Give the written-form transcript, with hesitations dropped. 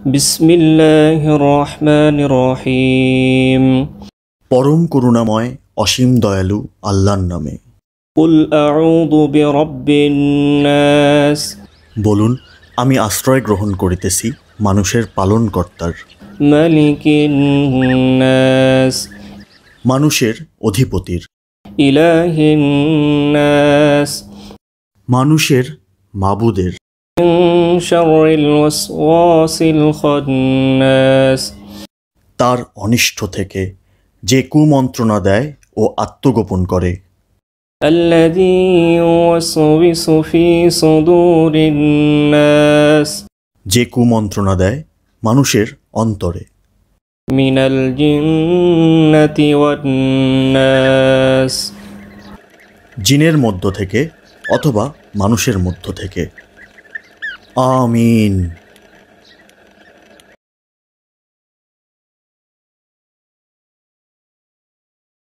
বিসমিল্লাহির রহমানির রহিম। পরম করুণাময় অসীম দয়ালু আল্লাহর নামে। কুল আউযু বিরাব্বিন নাস। বলুন, আমি আশ্রয় গ্রহণ করিতেছি মানুষের পালনকর্তার। মালিকিন নাস। মানুষের অধিপতির। ইলাহিন নাস। মানুষের মাবুদের। মিন শাররিল ওয়াসওয়াসিল খান্নাস। তার অনিষ্ট থেকে, যে কুমন্ত্রণা দেয় ও আত্মগোপন করে। আল্লাযী ইউওয়াসওয়িসু ফি সুদুরিন নাস। যে কুমন্ত্রণা দেয় মানুষের অন্তরে। মিনাল জিন্নাতি ওয়ান নাস। জিনের মধ্য থেকে অথবা মানুষের মধ্য থেকে। আমিন।